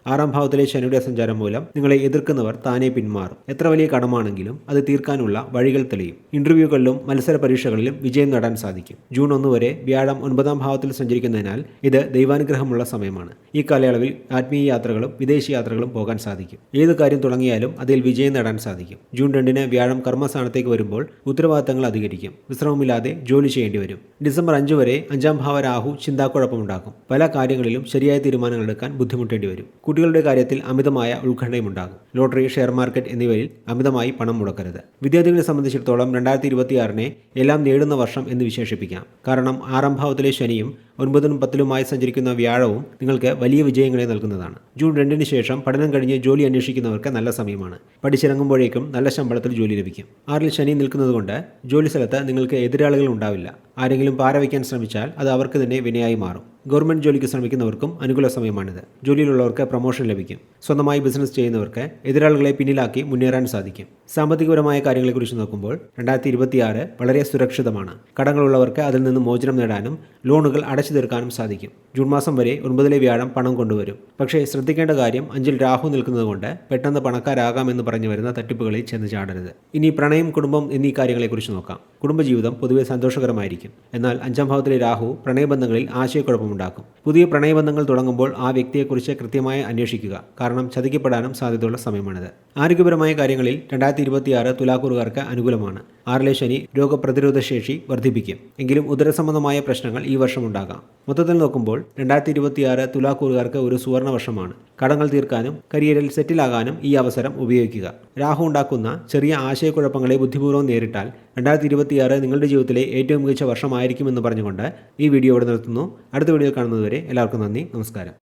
ആറാം ഭാവത്തിലെ ശനിയുടെ സഞ്ചാരം മൂലം നിങ്ങളെ എതിർക്കുന്നവർ താനെ പിന്മാറും. എത്ര വലിയ കടമാണെങ്കിലും അത് തീർക്കാനുള്ള വഴികൾ തെളിയും. ഇന്റർവ്യൂകളിലും മത്സര പരീക്ഷകളിലും വിജയം നേടാൻ സാധിക്കും. ജൂൺ 1 വരെ വ്യാഴം 9ാം ഭാവത്തിൽ സഞ്ചരിക്കുന്നതിനാൽ ഇത് ദൈവാനുഗ്രഹമുള്ള സമയമാണ്. ഈ കാലയളവിൽ ആത്മീയ യാത്രകളും വിദേശ യാത്രകളും പോകാൻ സാധിക്കും. ഏത് കാര്യം തുടങ്ങിയാലും അതിൽ വിജയം നേടാൻ സാധിക്കും. ജൂൺ 2-ന് വ്യാഴം കർമ്മസ്ഥാനത്തേക്ക് വരുമ്പോൾ ഉത്തരവാദിത്തങ്ങൾ അധികരിക്കും. വിശ്രമമില്ലാതെ ജോലി ചെയ്യേണ്ടി വരും. ഡിസംബർ 5 വരെ 5ാം ഭാവ രാഹു ചിന്താക്കുഴപ്പമുണ്ടാക്കും. പല കാര്യങ്ങളിലും ശരിയായ തീരുമാനങ്ങൾ എടുക്കാൻ ബുദ്ധിമുട്ടേണ്ടി വരും. കുട്ടികളുടെ കാര്യത്തിൽ അമിതമായ ഉത്കണ്ഠയുമുണ്ടാകും. ലോട്ടറി, ഷെയർ മാർക്കറ്റ് എന്നിവയിൽ അമിതമായി പണം മുടക്കരുത്. വിദ്യാർത്ഥികളെ സംബന്ധിച്ചിടത്തോളം 2026-നെ എല്ലാം നേടുന്ന വർഷം എന്ന് വിശേഷിപ്പിക്കാം. കാരണം 6ാം ഭാവത്തിലെ ശനിയും 9-ും 10-ലുമായി സഞ്ചരിക്കുന്ന വ്യാഴവും നിങ്ങൾക്ക് വലിയ വിജയങ്ങളെ നൽകുന്നതാണ്. ജൂൺ 2-ന് ശേഷം പഠനം കഴിഞ്ഞ് ജോലി അന്വേഷിക്കുന്നവർക്ക് നല്ല സമയമാണ്. പഠിച്ചിറങ്ങുമ്പോഴേക്കും നല്ല ശമ്പളത്തിൽ ജോലി ലഭിക്കും. 6-ൽ ശനി നിൽക്കുന്നതുകൊണ്ട് ജോലി സ്ഥലത്ത് നിങ്ങൾക്ക് എതിരാളികൾ ഉണ്ടാവില്ല. ആരെങ്കിലും പാര വയ്ക്കാൻ ശ്രമിച്ചാൽ അത് അവർക്ക് തന്നെ വിനയായി മാറും. ഗവൺമെന്റ് ജോലിക്ക് ശ്രമിക്കുന്നവർക്കും അനുകൂല സമയമാണിത്. ജോലിയിലുള്ളവർക്ക് പ്രൊമോഷൻ ലഭിക്കും. സ്വന്തമായി ബിസിനസ് ചെയ്യുന്നവർക്ക് എതിരാളികളെ പിന്നിലാക്കി മുന്നേറാൻ സാധിക്കും. സാമ്പത്തികപരമായ കാര്യങ്ങളെക്കുറിച്ച് നോക്കുമ്പോൾ 2026 വളരെ സുരക്ഷിതമാണ്. കടങ്ങളുള്ളവർക്ക് അതിൽ നിന്ന് മോചനം നേടാനും ലോണുകൾ അടച്ചു തീർക്കാനും സാധിക്കും. ജൂൺ മാസം വരെ 9-ലെ വ്യാഴം പണം കൊണ്ടുവരും. പക്ഷേ ശ്രദ്ധിക്കേണ്ട കാര്യം 5-ൽ രാഹു നിൽക്കുന്നതുകൊണ്ട് പെട്ടെന്ന് പണക്കാരാകാമെന്ന് പറഞ്ഞു വരുന്ന തട്ടിപ്പുകളിൽ ചെന്ന് ചാടരുത്. ഇനി പ്രണയം, കുടുംബം എന്നീ കാര്യങ്ങളെക്കുറിച്ച് നോക്കാം. കുടുംബജീവിതം പൊതുവെ സന്തോഷകരമായിരിക്കും. എന്നാൽ 5ാം ഭാവത്തിലെ രാഹു പ്രണയബന്ധങ്ങളിൽ ആശയക്കുഴപ്പമുണ്ടാക്കും. പുതിയ പ്രണയബന്ധങ്ങൾ തുടങ്ങുമ്പോൾ ആ വ്യക്തിയെക്കുറിച്ച് കൃത്യമായി അന്വേഷിക്കുക. കാരണം ചതിക്കപ്പെടാനും സാധ്യതയുള്ള സമയമാണിത്. ആരോഗ്യപരമായ കാര്യങ്ങളിൽ 2026 തുലാക്കൂറുകാർക്ക് അനുകൂലമാണ്. 6-ലെ ശനി രോഗപ്രതിരോധ ശേഷി വർദ്ധിപ്പിക്കും. എങ്കിലും ഉദരസംബന്ധമായ പ്രശ്നങ്ങൾ ഈ വർഷം ഉണ്ടാകാം. മൊത്തത്തിൽ നോക്കുമ്പോൾ 2026 തുലാക്കൂറുകാർക്ക് ഒരു സുവർണ വർഷമാണ്. കടങ്ങൾ തീർക്കാനും കരിയറിൽ സെറ്റിലാകാനും ഈ അവസരം ഉപയോഗിക്കുക. രാഹു ഉണ്ടാക്കുന്ന ചെറിയ ആശയക്കുഴപ്പങ്ങളെ ബുദ്ധിപൂർവ്വം നേരിട്ടാൽ 2026 നിങ്ങളുടെ ജീവിതത്തിലെ ഏറ്റവും മികച്ച വർഷമായിരിക്കുമെന്ന് പറഞ്ഞുകൊണ്ട് ഈ വീഡിയോ ഇവിടെ നിർത്തുന്നു. അടുത്ത വീഡിയോ കാണുന്നതുവരെ എല്ലാവർക്കും നന്ദി, നമസ്കാരം.